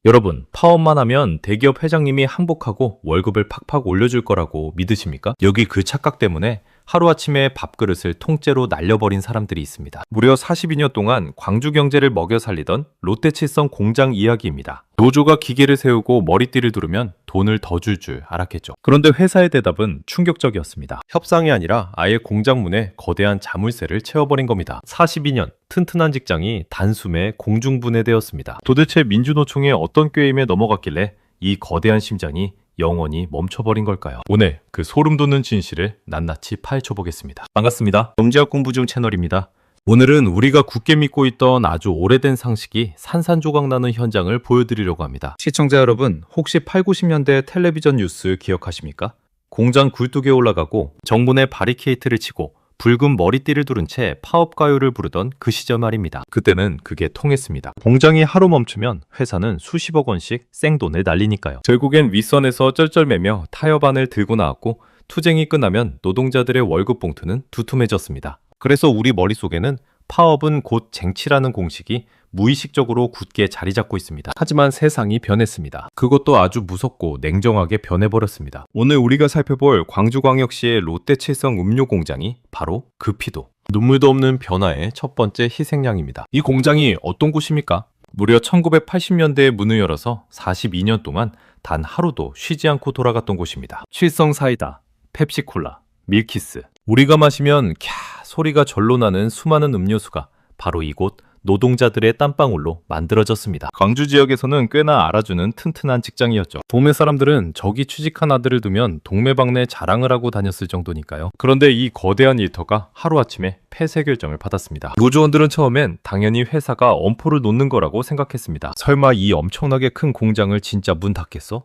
여러분, 파업만 하면 대기업 회장님이 항복하고 월급을 팍팍 올려줄 거라고 믿으십니까? 여기 그 착각 때문에 하루아침에 밥그릇을 통째로 날려버린 사람들이 있습니다. 무려 42년 동안 광주 경제를 먹여 살리던 롯데칠성 공장 이야기입니다. 노조가 기계를 세우고 머리띠를 두르면 돈을 더 줄 줄 알았겠죠. 그런데 회사의 대답은 충격적이었습니다. 협상이 아니라 아예 공장 문에 거대한 자물쇠를 채워버린 겁니다. 42년 튼튼한 직장이 단숨에 공중분해되었습니다. 도대체 민주노총의 어떤 꾀임에 넘어갔길래 이 거대한 심장이 영원히 멈춰버린 걸까요? 오늘 그 소름 돋는 진실을 낱낱이 파헤쳐보겠습니다. 반갑습니다. 범죄학 공부 중 채널입니다. 오늘은 우리가 굳게 믿고 있던 아주 오래된 상식이 산산조각나는 현장을 보여드리려고 합니다. 시청자 여러분, 혹시 8, 90년대 텔레비전 뉴스 기억하십니까? 공장 굴뚝에 올라가고 정문에 바리케이트를 치고 붉은 머리띠를 두른 채 파업가요를 부르던 그 시절 말입니다. 그때는 그게 통했습니다. 공장이 하루 멈추면 회사는 수십억 원씩 생돈을 날리니까요. 결국엔 윗선에서 쩔쩔매며 타협안을 들고 나왔고 투쟁이 끝나면 노동자들의 월급 봉투는 두툼해졌습니다. 그래서 우리 머릿속에는 파업은 곧 쟁취라는 공식이 무의식적으로 굳게 자리 잡고 있습니다. 하지만 세상이 변했습니다. 그것도 아주 무섭고 냉정하게 변해버렸습니다. 오늘 우리가 살펴볼 광주광역시의 롯데칠성 음료공장이 바로 그 피도, 눈물도 없는 변화의 첫 번째 희생양입니다. 이 공장이 어떤 곳입니까? 무려 1980년대에 문을 열어서 42년 동안 단 하루도 쉬지 않고 돌아갔던 곳입니다. 칠성 사이다, 펩시콜라, 밀키스, 우리가 마시면 캬 소리가 절로 나는 수많은 음료수가 바로 이곳 노동자들의 땀방울로 만들어졌습니다. 광주 지역에서는 꽤나 알아주는 튼튼한 직장이었죠. 동네 사람들은 저기 취직한 아들을 두면 동네방네 자랑을 하고 다녔을 정도니까요. 그런데 이 거대한 일터가 하루아침에 폐쇄 결정을 받았습니다. 노조원들은 처음엔 당연히 회사가 엄포를 놓는 거라고 생각했습니다. 설마 이 엄청나게 큰 공장을 진짜 문 닫겠어?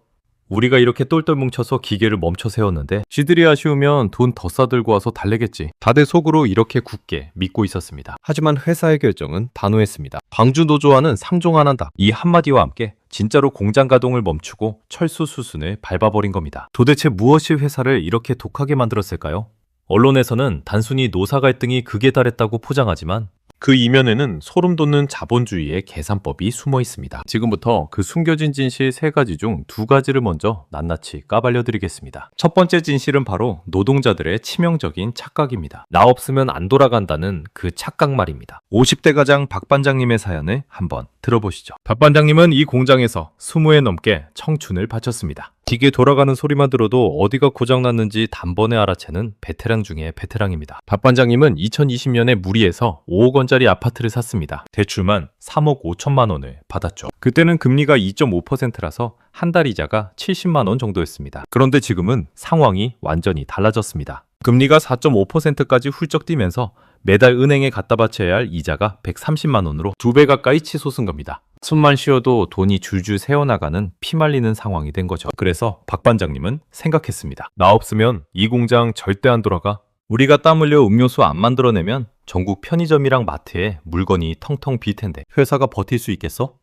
우리가 이렇게 똘똘 뭉쳐서 기계를 멈춰 세웠는데 지들이 아쉬우면 돈 더 싸들고 와서 달래겠지. 다들 속으로 이렇게 굳게 믿고 있었습니다. 하지만 회사의 결정은 단호했습니다. 광주 노조와는 상종 안 한다. 이 한마디와 함께 진짜로 공장 가동을 멈추고 철수 수순을 밟아버린 겁니다. 도대체 무엇이 회사를 이렇게 독하게 만들었을까요? 언론에서는 단순히 노사 갈등이 극에 달했다고 포장하지만 그 이면에는 소름 돋는 자본주의의 계산법이 숨어 있습니다. 지금부터 그 숨겨진 진실 3가지 중 2가지를 먼저 낱낱이 까발려 드리겠습니다. 첫 번째 진실은 바로 노동자들의 치명적인 착각입니다. 나 없으면 안 돌아간다는 그 착각 말입니다. 50대 가장 박 반장님의 사연을 한번 들어보시죠. 박 반장님은 이 공장에서 20회 넘게 청춘을 바쳤습니다. 기계 돌아가는 소리만 들어도 어디가 고장났는지 단번에 알아채는 베테랑 중에 베테랑입니다. 박 반장님은 2020년에 무리해서 5억 원짜리 아파트를 샀습니다. 대출만 3억 5천만 원을 받았죠. 그때는 금리가 2.5%라서 한 달 이자가 70만 원 정도였습니다. 그런데 지금은 상황이 완전히 달라졌습니다. 금리가 4.5%까지 훌쩍 뛰면서 매달 은행에 갖다 바쳐야 할 이자가 130만 원으로 2배 가까이 치솟은 겁니다. 숨만 쉬어도 돈이 줄줄 새어나가는 피말리는 상황이 된 거죠. 그래서 박 반장님은 생각했습니다. 나 없으면 이 공장 절대 안 돌아가. 우리가 땀 흘려 음료수 안 만들어내면 전국 편의점이랑 마트에 물건이 텅텅 빌 텐데 회사가 버틸 수 있겠어?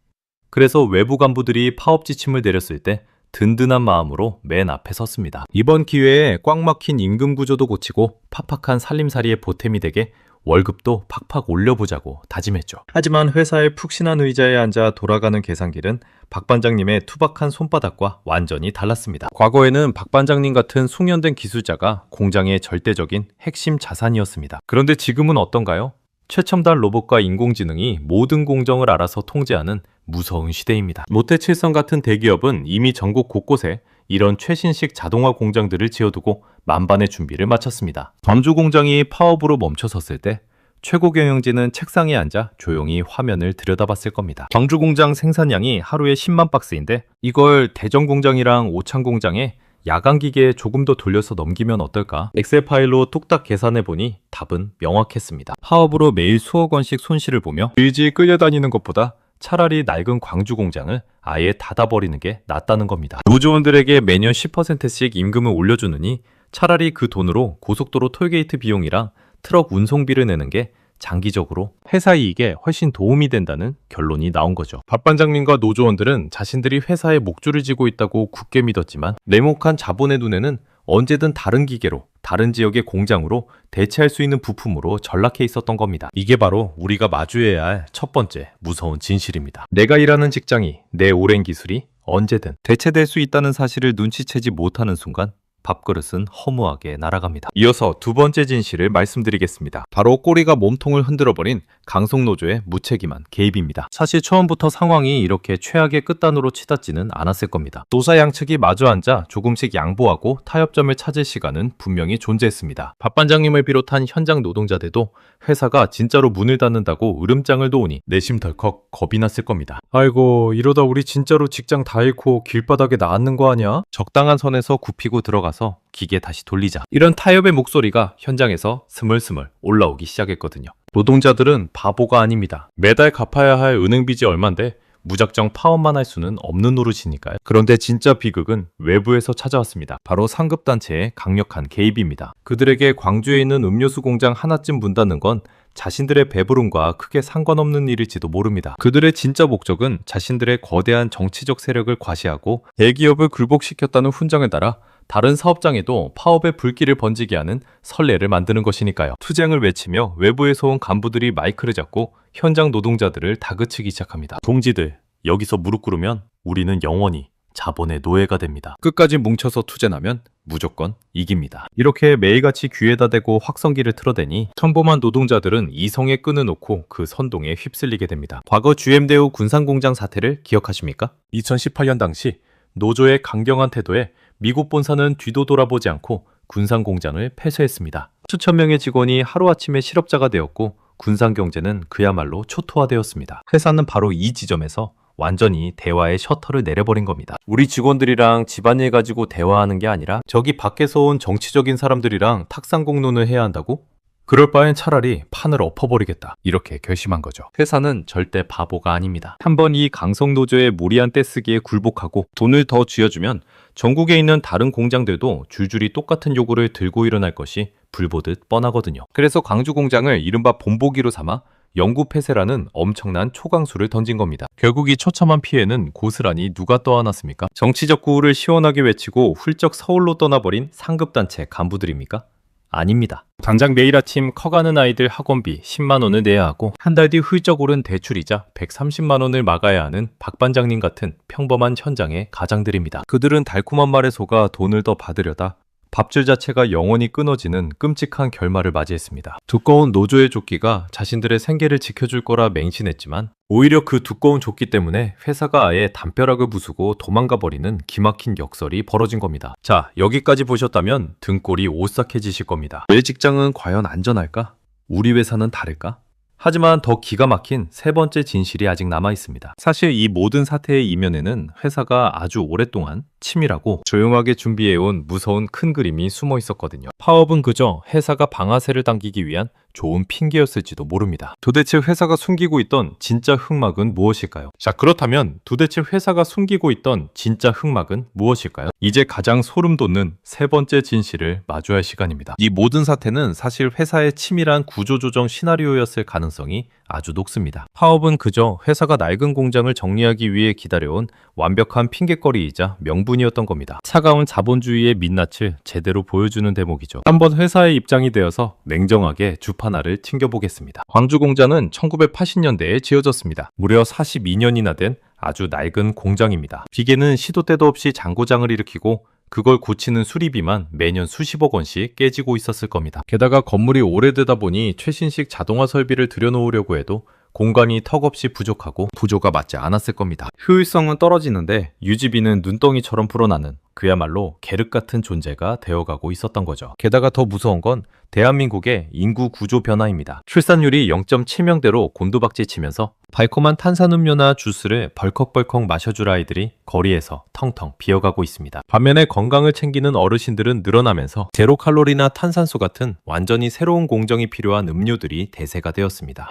그래서 외부 간부들이 파업 지침을 내렸을 때 든든한 마음으로 맨 앞에 섰습니다. 이번 기회에 꽉 막힌 임금 구조도 고치고 팍팍한 살림살이에 보탬이 되게 월급도 팍팍 올려보자고 다짐했죠. 하지만 회사의 푹신한 의자에 앉아 돌아가는 계산길은 박 반장님의 투박한 손바닥과 완전히 달랐습니다. 과거에는 박 반장님 같은 숙련된 기술자가 공장의 절대적인 핵심 자산이었습니다. 그런데 지금은 어떤가요? 최첨단 로봇과 인공지능이 모든 공정을 알아서 통제하는 무서운 시대입니다. 롯데칠성 같은 대기업은 이미 전국 곳곳에 이런 최신식 자동화 공장들을 지어두고 만반의 준비를 마쳤습니다. 광주 공장이 파업으로 멈춰섰을 때 최고 경영진은 책상에 앉아 조용히 화면을 들여다봤을 겁니다. 광주 공장 생산량이 하루에 10만 박스인데 이걸 대전 공장이랑 오창 공장에 야간 기계에 조금 더 돌려서 넘기면 어떨까? 엑셀 파일로 뚝딱 계산해보니 답은 명확했습니다. 파업으로 매일 수억 원씩 손실을 보며 일지 끌려다니는 것보다 차라리 낡은 광주 공장을 아예 닫아버리는 게 낫다는 겁니다. 노조원들에게 매년 10%씩 임금을 올려주느니 차라리 그 돈으로 고속도로 톨게이트 비용이랑 트럭 운송비를 내는 게 장기적으로 회사 이익에 훨씬 도움이 된다는 결론이 나온 거죠. 박 반장님과 노조원들은 자신들이 회사의 목줄을 쥐고 있다고 굳게 믿었지만 냉혹한 자본의 눈에는 언제든 다른 기계로, 다른 지역의 공장으로 대체할 수 있는 부품으로 전락해 있었던 겁니다. 이게 바로 우리가 마주해야 할 첫 번째 무서운 진실입니다. 내가 일하는 직장이, 내 오랜 기술이 언제든 대체될 수 있다는 사실을 눈치채지 못하는 순간 밥그릇은 허무하게 날아갑니다. 이어서 두 번째 진실을 말씀드리겠습니다. 바로 꼬리가 몸통을 흔들어버린 강성노조의 무책임한 개입입니다. 사실 처음부터 상황이 이렇게 최악의 끝단으로 치닫지는 않았을 겁니다. 노사 양측이 마주 앉아 조금씩 양보하고 타협점을 찾을 시간은 분명히 존재했습니다. 밥 반장님을 비롯한 현장 노동자들도 회사가 진짜로 문을 닫는다고 으름장을 놓으니 내심 덜컥 겁이 났을 겁니다. 아이고, 이러다 우리 진짜로 직장 다 잃고 길바닥에 나앉는 거 아니야? 적당한 선에서 굽히고 들어가서 기계 다시 돌리자. 이런 타협의 목소리가 현장에서 스물스물 올라오기 시작했거든요. 노동자들은 바보가 아닙니다. 매달 갚아야 할 은행빚이 얼만데 무작정 파업만 할 수는 없는 노릇이니까요. 그런데 진짜 비극은 외부에서 찾아왔습니다. 바로 상급단체의 강력한 개입입니다. 그들에게 광주에 있는 음료수 공장 하나쯤 문 닫는 건 자신들의 배부름과 크게 상관없는 일일지도 모릅니다. 그들의 진짜 목적은 자신들의 거대한 정치적 세력을 과시하고 대기업을 굴복시켰다는 훈장을 따라 다른 사업장에도 파업의 불길을 번지게 하는 선례를 만드는 것이니까요. 투쟁을 외치며 외부에서 온 간부들이 마이크를 잡고 현장 노동자들을 다그치기 시작합니다. 동지들, 여기서 무릎 꿇으면 우리는 영원히 자본의 노예가 됩니다. 끝까지 뭉쳐서 투쟁하면 무조건 이깁니다. 이렇게 매일같이 귀에다 대고 확성기를 틀어대니 천범한 노동자들은 이성에 끈을 놓고 그 선동에 휩쓸리게 됩니다. 과거 GM대우 군산공장 사태를 기억하십니까? 2018년 당시 노조의 강경한 태도에 미국 본사는 뒤도 돌아보지 않고 군산공장을 폐쇄했습니다. 수천 명의 직원이 하루아침에 실업자가 되었고 군산 경제는 그야말로 초토화되었습니다. 회사는 바로 이 지점에서 완전히 대화의 셔터를 내려버린 겁니다. 우리 직원들이랑 집안일 가지고 대화하는 게 아니라 저기 밖에서 온 정치적인 사람들이랑 탁상 공론을 해야 한다고? 그럴 바엔 차라리 판을 엎어버리겠다. 이렇게 결심한 거죠. 회사는 절대 바보가 아닙니다. 한번 이 강성노조의 무리한 떼쓰기에 굴복하고 돈을 더 쥐어주면 전국에 있는 다른 공장들도 줄줄이 똑같은 요구를 들고 일어날 것이 불보듯 뻔하거든요. 그래서 광주 공장을 이른바 본보기로 삼아 영구 폐쇄라는 엄청난 초강수를 던진 겁니다. 결국 이 처참한 피해는 고스란히 누가 떠안았습니까? 정치적 구호를 시원하게 외치고 훌쩍 서울로 떠나버린 상급단체 간부들입니까? 아닙니다. 당장 매일 아침 커가는 아이들 학원비 10만 원을 내야 하고 한 달 뒤 훌쩍 오른 대출이자 130만 원을 막아야 하는 박 반장님 같은 평범한 현장의 가장들입니다. 그들은 달콤한 말에 속아 돈을 더 받으려다 밥줄 자체가 영원히 끊어지는 끔찍한 결말을 맞이했습니다. 두꺼운 노조의 조끼가 자신들의 생계를 지켜줄 거라 맹신했지만 오히려 그 두꺼운 조끼 때문에 회사가 아예 담벼락을 부수고 도망가 버리는 기막힌 역설이 벌어진 겁니다. 자, 여기까지 보셨다면 등골이 오싹해지실 겁니다. 내 직장은 과연 안전할까? 우리 회사는 다를까? 하지만 더 기가 막힌 세 번째 진실이 아직 남아 있습니다. 사실 이 모든 사태의 이면에는 회사가 아주 오랫동안 치밀하고 조용하게 준비해온 무서운 큰 그림이 숨어 있었거든요. 파업은 그저 회사가 방아쇠를 당기기 위한 좋은 핑계였을지도 모릅니다. 도대체 회사가 숨기고 있던 진짜 흑막은 무엇일까요? 자, 그렇다면 도대체 회사가 숨기고 있던 진짜 흑막은 무엇일까요? 이제 가장 소름 돋는 세 번째 진실을 마주할 시간입니다. 이 모든 사태는 사실 회사의 치밀한 구조조정 시나리오였을 가능성이 아주 높습니다. 파업은 그저 회사가 낡은 공장을 정리하기 위해 기다려온 완벽한 핑계거리이자 명분이었던 겁니다. 차가운 자본주의의 민낯을 제대로 보여주는 대목이죠. 한번 회사의 입장이 되어서 냉정하게 주판알을 튕겨보겠습니다. 광주 공장은 1980년대에 지어졌습니다. 무려 42년이나 된 아주 낡은 공장입니다. 비계는 시도 때도 없이 잔고장을 일으키고 그걸 고치는 수리비만 매년 수십억 원씩 깨지고 있었을 겁니다. 게다가 건물이 오래되다 보니 최신식 자동화 설비를 들여놓으려고 해도 공간이 턱없이 부족하고 구조가 맞지 않았을 겁니다. 효율성은 떨어지는데 유지비는 눈덩이처럼 불어나는 그야말로 계륵 같은 존재가 되어가고 있었던 거죠. 게다가 더 무서운 건 대한민국의 인구 구조 변화입니다. 출산율이 0.7명대로 곤두박질 치면서 달콤한 탄산음료나 주스를 벌컥벌컥 마셔줄 아이들이 거리에서 텅텅 비어가고 있습니다. 반면에 건강을 챙기는 어르신들은 늘어나면서 제로 칼로리나 탄산수 같은 완전히 새로운 공정이 필요한 음료들이 대세가 되었습니다.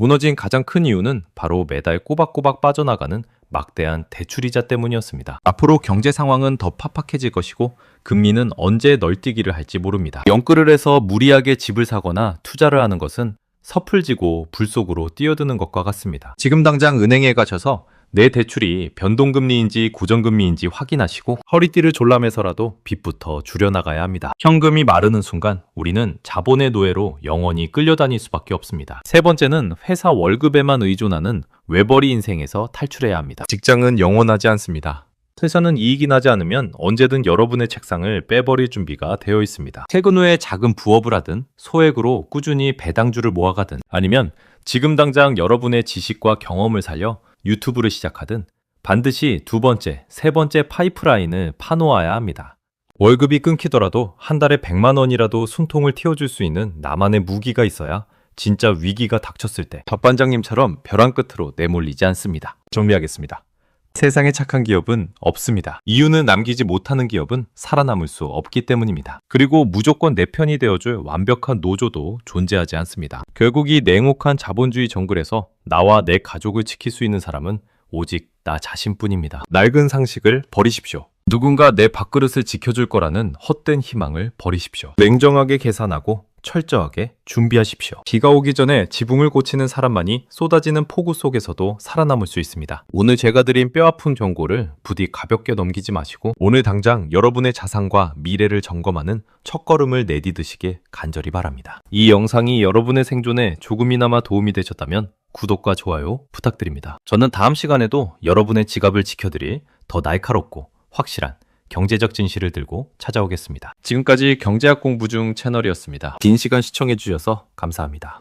무너진 가장 큰 이유는 바로 매달 꼬박꼬박 빠져나가는 막대한 대출이자 때문이었습니다. 앞으로 경제 상황은 더 팍팍해질 것이고 금리는 언제 널뛰기를 할지 모릅니다. 영끌을 해서 무리하게 집을 사거나 투자를 하는 것은 섣불지고 불 속으로 뛰어드는 것과 같습니다. 지금 당장 은행에 가셔서 내 대출이 변동금리인지 고정금리인지 확인하시고 허리띠를 졸라매서라도 빚부터 줄여나가야 합니다. 현금이 마르는 순간 우리는 자본의 노예로 영원히 끌려다닐 수밖에 없습니다. 세 번째는 회사 월급에만 의존하는 외벌이 인생에서 탈출해야 합니다. 직장은 영원하지 않습니다. 회사는 이익이 나지 않으면 언제든 여러분의 책상을 빼버릴 준비가 되어 있습니다. 퇴근 후에 작은 부업을 하든 소액으로 꾸준히 배당주를 모아가든 아니면 지금 당장 여러분의 지식과 경험을 살려 유튜브를 시작하든 반드시 두 번째, 세 번째 파이프라인을 파놓아야 합니다. 월급이 끊기더라도 한 달에 100만 원이라도 숨통을 틔워줄 수 있는 나만의 무기가 있어야 진짜 위기가 닥쳤을 때 박 반장님처럼 벼랑 끝으로 내몰리지 않습니다. 정리하겠습니다. 세상에 착한 기업은 없습니다. 이유는 남기지 못하는 기업은 살아남을 수 없기 때문입니다. 그리고 무조건 내 편이 되어줄 완벽한 노조도 존재하지 않습니다. 결국 이 냉혹한 자본주의 정글에서 나와 내 가족을 지킬 수 있는 사람은 오직 나 자신뿐입니다. 낡은 상식을 버리십시오. 누군가 내 밥그릇을 지켜줄 거라는 헛된 희망을 버리십시오. 냉정하게 계산하고 철저하게 준비하십시오. 비가 오기 전에 지붕을 고치는 사람만이 쏟아지는 폭우 속에서도 살아남을 수 있습니다. 오늘 제가 드린 뼈아픈 경고를 부디 가볍게 넘기지 마시고 오늘 당장 여러분의 자산과 미래를 점검하는 첫걸음을 내디드시길 간절히 바랍니다. 이 영상이 여러분의 생존에 조금이나마 도움이 되셨다면 구독과 좋아요 부탁드립니다. 저는 다음 시간에도 여러분의 지갑을 지켜드릴 더 날카롭고 확실한 경제적 진실을 들고 찾아오겠습니다. 지금까지 경제학 공부 중 채널이었습니다. 긴 시간 시청해주셔서 감사합니다.